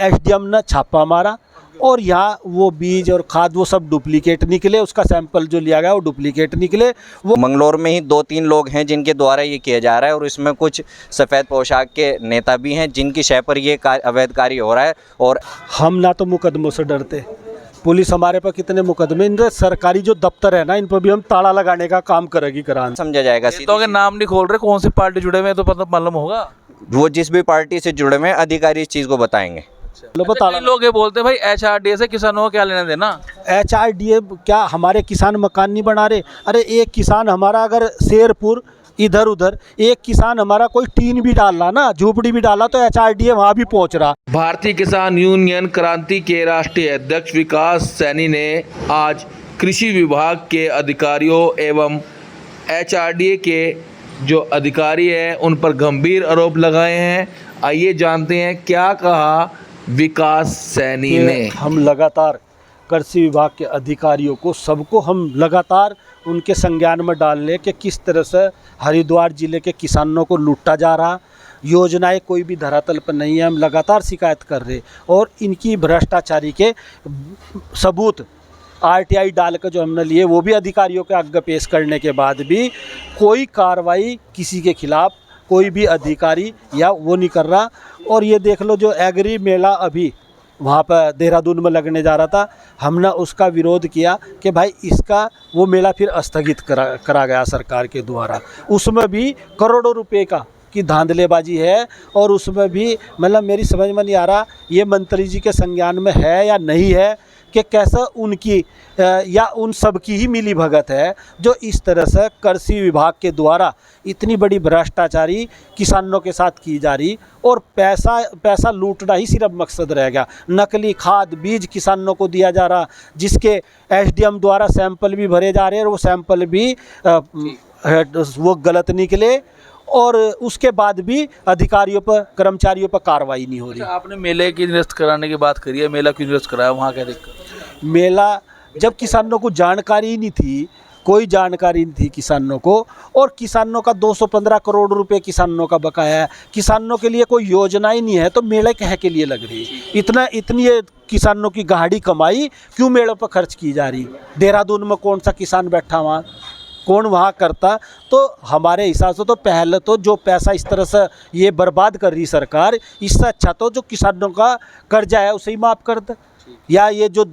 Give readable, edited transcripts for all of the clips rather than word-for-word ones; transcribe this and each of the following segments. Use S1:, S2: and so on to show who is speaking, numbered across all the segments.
S1: SDM ने छापा मारा और यहाँ वो बीज और खाद वो सब डुप्लीकेट निकले, उसका सैंपल जो लिया गया वो डुप्लीकेट निकले। वो
S2: मंगलौर में ही 2-3 लोग हैं जिनके द्वारा ये किया जा रहा है और इसमें कुछ सफ़ेद पोशाक के नेता भी हैं जिनकी शय पर ये अवैध कार्य हो रहा है। और
S1: हम ना तो मुकदमों से डरते, पुलिस हमारे पर कितने मुकदमे, इन सरकारी जो दफ्तर है ना इन पर भी हम ताला लगाने का काम करेगी करान
S2: समझा जाएगा।
S3: तो अगर नाम नहीं खोल रहे कौन सी पार्टी जुड़े हुए हैं तो पता मालूम होगा।
S2: वो जिस भी पार्टी से जुड़े हुए हैं अधिकारी इस चीज़ को बताएंगे।
S3: कई लोग ये बोलते हैं भाई एचआरडीए से किसानों को क्या लेना देना।
S1: एचआरडीए क्या हमारे किसान मकान नहीं बना रहे? अरे एक किसान हमारा अगर शेरपुर इधर उधर एक किसान हमारा कोई टीन भी डाला ना, झूपड़ी भी डाला तो एचआरडीए वहाँ भी पहुँच रहा।
S3: भारतीय किसान यूनियन क्रांति के राष्ट्रीय अध्यक्ष विकास सैनी ने आज कृषि विभाग के अधिकारियों एवं एचआरडीए के जो अधिकारी हैं उन पर गंभीर आरोप लगाए हैं। आइए जानते हैं क्या कहा विकास सैनी ने।
S1: हम लगातार कृषि विभाग के अधिकारियों को सबको हम लगातार उनके संज्ञान में डाल ले कि किस तरह से हरिद्वार जिले के किसानों को लूटा जा रहा, योजनाएं कोई भी धरातल पर नहीं है। हम लगातार शिकायत कर रहे और इनकी भ्रष्टाचारी के सबूत आरटीआई डाल कर जो हमने लिए वो भी अधिकारियों के आगे पेश करने के बाद भी कोई कार्रवाई किसी के खिलाफ कोई भी अधिकारी या वो नहीं कर रहा। और ये देख लो जो एग्री मेला अभी वहाँ पर देहरादून में लगने जा रहा था, हमने उसका विरोध किया कि भाई इसका वो मेला फिर स्थगित करा गया सरकार के द्वारा। उसमें भी करोड़ों रुपए की धांधलेबाजी है और उसमें भी मतलब मेरी समझ में नहीं आ रहा ये मंत्री जी के संज्ञान में है या नहीं है कि कैसा उनकी या उन सब की ही मिली भगत है जो इस तरह से कृषि विभाग के द्वारा इतनी बड़ी भ्रष्टाचारी किसानों के साथ की जा रही और पैसा लूटना ही सिर्फ मकसद रह गया। नकली खाद बीज किसानों को दिया जा रहा जिसके एसडीएम द्वारा सैंपल भी भरे जा रहे हैं और वो सैंपल भी वो गलत निकले और उसके बाद भी अधिकारियों पर कर्मचारियों पर कार्रवाई नहीं हो रही।
S3: आपने मेले की निरस्त कराने की बात करी है, मेला क्यों निरस्त कराया, वहाँ क्या दिक्कत?
S1: मेला जब किसानों को जानकारी ही नहीं थी, कोई जानकारी नहीं थी किसानों को और किसानों का 215 करोड़ रुपए किसानों का बकाया है, किसानों के लिए कोई योजना ही नहीं है तो मेले कह के लिए लग रही? इतनी किसानों की गाढ़ी कमाई क्यों मेलों पर खर्च की जा रही? देहरादून में कौन सा किसान बैठा वहाँ, कौन वहाँ करता? तो हमारे हिसाब से तो पहले तो जो पैसा इस तरह से ये बर्बाद कर रही सरकार, इससे अच्छा तो जो किसानों का कर्जा है उसे ही माफ़ कर दे या ये जो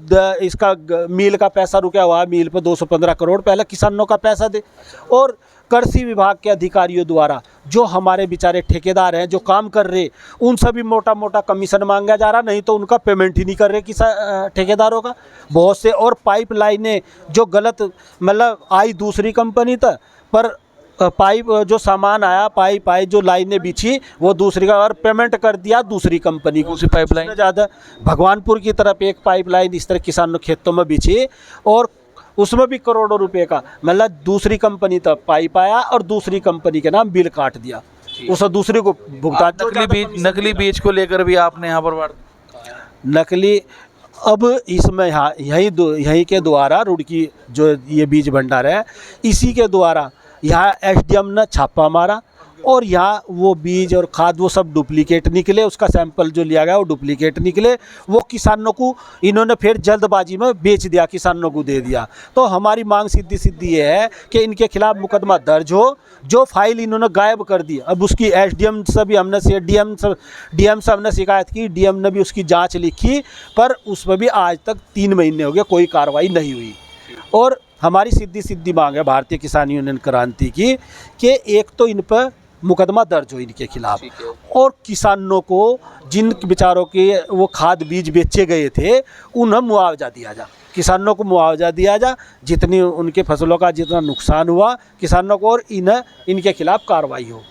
S1: इसका मील का पैसा रुका हुआ है मील पर 215 करोड़ पहले किसानों का पैसा दे। और कृषि विभाग के अधिकारियों द्वारा जो हमारे बेचारे ठेकेदार हैं जो काम कर रहे उन सभी मोटा मोटा कमीशन मांगा जा रहा, नहीं तो उनका पेमेंट ही नहीं कर रहे ठेकेदारों का बहुत से। और पाइप लाइनें जो गलत मतलब आई दूसरी कंपनी तक पर पाइप जो सामान आया पाइप आई जो लाइनें बिछी वो दूसरी का और पेमेंट कर दिया दूसरी कंपनी को।
S3: उसी पाइपलाइन
S1: ज़्यादा भगवानपुर की तरफ एक पाइपलाइन इस तरह किसानों खेतों में बिछी और उसमें भी करोड़ों रुपए का मतलब दूसरी कंपनी तक पाइप आया और दूसरी कंपनी के नाम बिल काट दिया, उसे दूसरे को भुगतान।
S3: नकली बीज को लेकर भी आपने यहाँ पर
S1: नकली अब इसमें यहाँ यहीं के द्वारा रुड़की जो ये बीज भंडार है इसी के द्वारा यहाँ एसडीएम ने छापा मारा और यहाँ वो बीज और खाद वो सब डुप्लीकेट निकले, उसका सैंपल जो लिया गया वो डुप्लीकेट निकले। वो किसानों को इन्होंने फिर जल्दबाजी में बेच दिया, किसानों को दे दिया। तो हमारी मांग सीधी ये है कि इनके खिलाफ मुकदमा दर्ज हो। जो फाइल इन्होंने गायब कर दी अब उसकी एसडीएम से भी हमने डीएम से हमने शिकायत की, डीएम ने भी उसकी जाँच लिखी पर उसमें भी आज तक 3 महीने हो गए कोई कार्रवाई नहीं हुई। और हमारी सीधी मांग है भारतीय किसान यूनियन क्रांति की कि एक तो इन पर मुकदमा दर्ज हो इनके खिलाफ और किसानों को जिन बेचारों के वो खाद बीज बेचे गए थे उन्हें मुआवजा दिया जा, किसानों को मुआवजा दिया जा जितनी उनके फसलों का जितना नुकसान हुआ किसानों को और इनके खिलाफ कार्रवाई हो।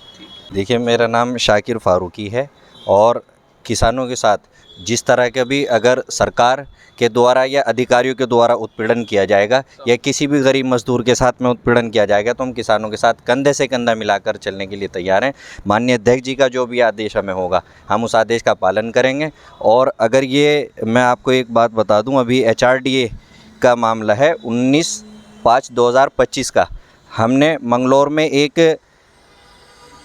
S2: देखिए मेरा नाम शाकिर फारूकी है और किसानों के साथ जिस तरह के भी अगर सरकार के द्वारा या अधिकारियों के द्वारा उत्पीड़न किया जाएगा या किसी भी गरीब मजदूर के साथ में उत्पीड़न किया जाएगा तो हम किसानों के साथ कंधे से कंधा मिलाकर चलने के लिए तैयार हैं। माननीय अध्यक्ष जी का जो भी आदेश हमें होगा हम उस आदेश का पालन करेंगे। और अगर ये मैं आपको एक बात बता दूं, अभी एचआरडीए का मामला है 19/5/2025 का। हमने मंगलौर में एक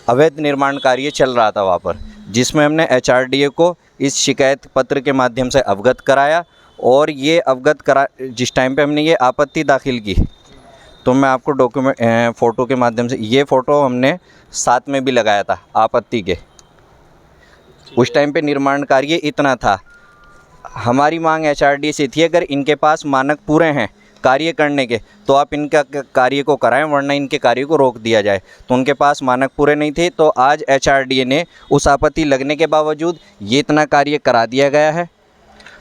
S2: अवैध निर्माण कार्य चल रहा था वहाँ पर जिसमें हमने एचआरडीए को इस शिकायत पत्र के माध्यम से अवगत कराया। और ये अवगत करा जिस टाइम पे हमने ये आपत्ति दाखिल की, तो मैं आपको डॉक्यूमेंट फ़ोटो के माध्यम से, ये फ़ोटो हमने साथ में भी लगाया था आपत्ति के। उस टाइम पे निर्माण कार्य इतना था। हमारी मांग एचआरडी से थी, अगर इनके पास मानक पूरे हैं कार्य करने के तो आप इनका कार्य को कराएं, वरना इनके कार्य को रोक दिया जाए। तो उनके पास मानक पूरे नहीं थे, तो आज एचआरडी ने उस आपत्ति लगने के बावजूद ये इतना कार्य करा दिया गया है।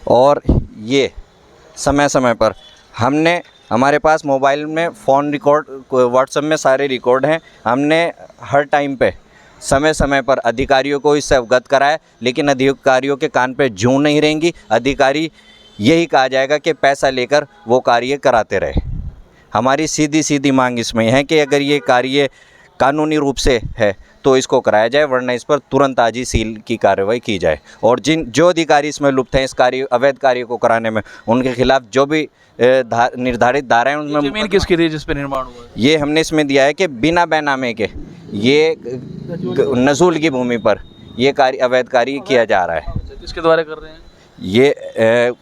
S2: और ये समय समय पर हमारे पास मोबाइल में फ़ोन रिकॉर्ड, व्हाट्सएप में सारे रिकॉर्ड हैं। हमने हर टाइम पे समय समय पर अधिकारियों को इससे अवगत कराया, लेकिन अधिकारियों के कान पे जूं नहीं रहेंगी। अधिकारी यही कहा जाएगा कि पैसा लेकर वो कार्य कराते रहे। हमारी सीधी सीधी मांग इसमें है कि अगर ये कार्य कानूनी रूप से है तो इसको कराया जाए, वरना इस पर तुरंत आज ही सील की कार्रवाई की जाए। और जो अधिकारी इसमें लुप्त हैं इस कार्य अवैध कार्य को कराने में, उनके खिलाफ जो भी निर्धारित धाराएं उनमें।
S3: जमीन किसकी थी जिस पे निर्माण हुआ है?
S2: ये हमने इसमें दिया है कि बिना बैनामे के ये नजूल की भूमि पर ये कार्य अवैध कार्य किया जा रहा है।
S3: किसके द्वारा कर रहे हैं?
S2: ये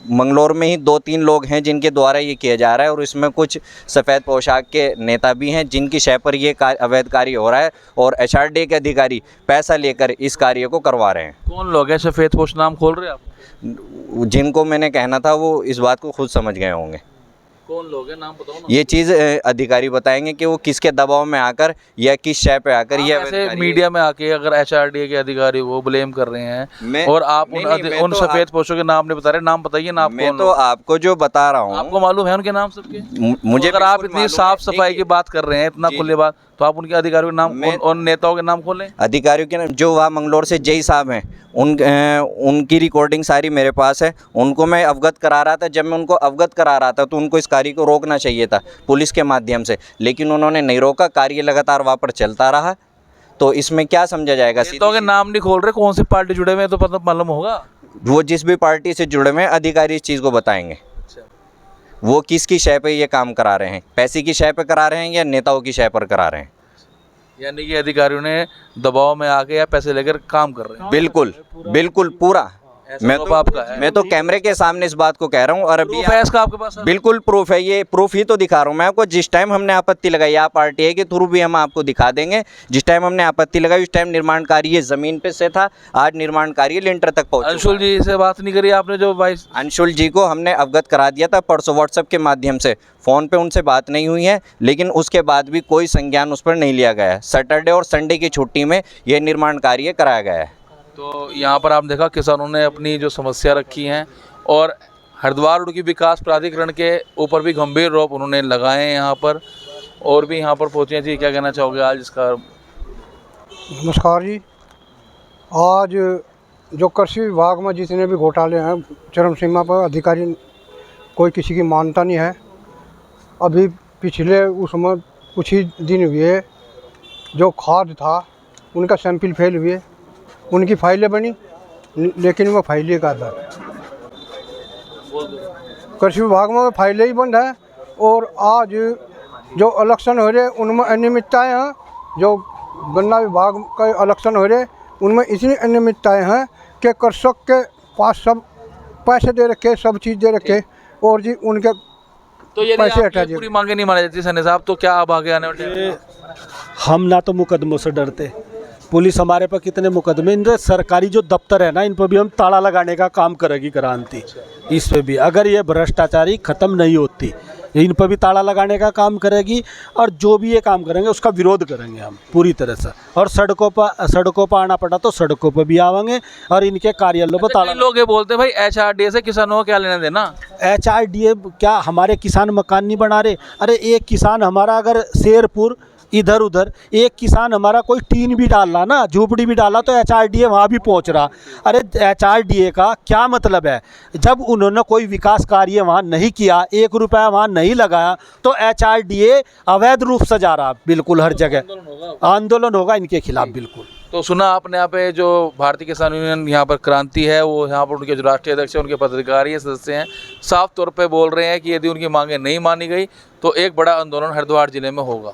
S2: मंगलौर में ही 2-3 लोग हैं जिनके द्वारा ये किया जा रहा है, और इसमें कुछ सफ़ेद पोशाक के नेता भी हैं जिनकी शय पर ये अवैध कार्य हो रहा है, और एचआरडी के अधिकारी पैसा लेकर इस कार्य को करवा रहे हैं।
S3: कौन लोग हैं? सफ़ेद पोश नाम खोल रहे हैं आप?
S2: जिनको मैंने कहना था वो इस बात को खुद समझ गए होंगे।
S3: कौन लोग हैं, नाम बताओ ना।
S2: ये चीज़ अधिकारी बताएंगे कि वो किसके दबाव में आकर या किस शय पे आकर ये
S3: ऐसे मीडिया में आके अगर एचआरडी के अधिकारी वो ब्लेम कर रहे हैं और आप उन सफेद पोशों के नाम नहीं बता रहे, नाम बताइए ना।
S2: मैं तो आपको जो बता रहा हूँ,
S3: आपको मालूम है उनके नाम सबके?
S2: मुझे
S3: अगर आप इतनी साफ सफाई की बात कर रहे हैं, इतना खुले बात, तो आप उनके अधिकारियों के नाम और नेताओं के नाम खोलें।
S2: अधिकारियों के नाम जो वहाँ मंगलौर से जय साहब हैं, उनकी रिकॉर्डिंग सारी मेरे पास है। उनको मैं अवगत करा रहा था। जब मैं उनको अवगत करा रहा था तो उनको इस कार्य को रोकना चाहिए था पुलिस के माध्यम से, लेकिन उन्होंने नहीं रोका। कार्य लगातार वहाँ पर चलता रहा। तो इसमें क्या समझा जाएगा?
S3: नेताओं के नाम नहीं खोल रहे, कौन सी पार्टी जुड़े हुए हैं तो पता मालूम होगा।
S2: वो जिस भी पार्टी से जुड़े हुए हैं अधिकारी इस चीज़ को बताएंगे। वो किसकी शय पे ये काम करा रहे हैं, पैसे की शय पे करा रहे हैं या नेताओं की शय पर करा रहे हैं?
S3: यानी कि अधिकारियों ने दबाव में आके या पैसे लेकर काम कर रहे हैं।
S2: बिल्कुल बिल्कुल पूरा। मैं तो कैमरे के सामने इस बात को कह रहा हूँ। और अभी
S3: है इसका आपके पास?
S2: बिल्कुल प्रूफ है। ये प्रूफ ही तो दिखा रहा हूँ मैं आपको। जिस टाइम हमने आपत्ति लगाई, आप आरटीआई के थ्रू भी हम आपको दिखा देंगे। जिस टाइम हमने आपत्ति लगाई उस टाइम निर्माण कार्य जमीन पे से था। आज निर्माण कार्य लिंटर तक पहुंचा।
S3: अंशुल जी से बात नहीं करी आपने? जो भाई
S2: अंशुल जी को हमने अवगत करा दिया था परसों व्हाट्सएप के माध्यम से। फ़ोन पे उनसे बात नहीं हुई है, लेकिन उसके बाद भी कोई संज्ञान उस पर नहीं लिया गया है। सैटरडे और संडे की छुट्टी में यह निर्माण कार्य कराया गया है।
S3: तो यहाँ पर आप देखा किसानों ने अपनी जो समस्या रखी हैं, और हरिद्वार उड़की विकास प्राधिकरण के ऊपर भी गंभीर आरोप उन्होंने लगाए हैं यहाँ पर, और भी यहाँ पर पहुँचे हैं। जी, क्या कहना चाहोगे आज इसका?
S4: नमस्कार जी। आज जो कृषि विभाग में जितने भी घोटाले हैं, चरम सीमा पर अधिकारी कोई किसी की मानता नहीं है। अभी पिछले उसमें कुछ ही दिन हुए जो खाद था उनका सैंपल फेल हुए, उनकी फाइलें बनी, लेकिन वो फाइलें का था। कृषि विभाग में फाइलें ही बंद है। और आज जो इलेक्शन हो रहे उनमें अनियमितताएँ हैं। जो गन्ना विभाग का इलेक्शन हो रहे उनमें इतनी अनियमितताएँ हैं कि कृषक के पास सब पैसे दे रखे, सब चीज़ दे रखे, और जी उनके
S3: तो ये
S4: पैसे हटा दिए।
S3: पूरी मांगे नहीं मानी जाती सनी साहब, तो क्या अब आगे आने वाले?
S1: हम ना तो मुकदमों से डरते, पुलिस हमारे पर कितने मुकदमे, इन सरकारी जो दफ्तर है ना इन पर भी हम ताला लगाने का काम करेगी क्रांति। इस पे भी अगर ये भ्रष्टाचारी ख़त्म नहीं होती, इन पर भी ताला लगाने का काम करेगी। और जो भी ये काम करेंगे उसका विरोध करेंगे हम पूरी तरह से। और सड़कों पर आना पड़ा तो सड़कों पर भी आवेंगे, और इनके कार्यालयों पर ताला।
S3: लोग ये बोलते हैं भाई एचआरडीए से किसानों को क्या लेना देना?
S1: एचआरडीए क्या हमारे किसान मकान नहीं बना रहे? अरे एक किसान हमारा अगर शेरपुर इधर उधर एक किसान हमारा कोई टीन भी डाला ना, झूपड़ी भी डाला, तो एचआरडीए वहाँ भी पहुँच रहा। अरे एचआरडीए का क्या मतलब है? जब उन्होंने कोई विकास कार्य वहाँ नहीं किया, 1 रुपया वहाँ नहीं लगाया, तो एचआरडीए अवैध रूप से जा रहा। बिल्कुल हर जगह आंदोलन होगा इनके खिलाफ। बिल्कुल।
S3: तो सुना आपने यहाँ पे जो भारतीय किसान यूनियन यहाँ पर क्रांति है, वो यहाँ पर उनके जो राष्ट्रीय अध्यक्ष हैं, उनके पदाधिकारी सदस्य हैं, साफ तौर पे बोल रहे हैं कि यदि उनकी मांगें नहीं मानी गई तो एक बड़ा आंदोलन हरिद्वार जिले में होगा।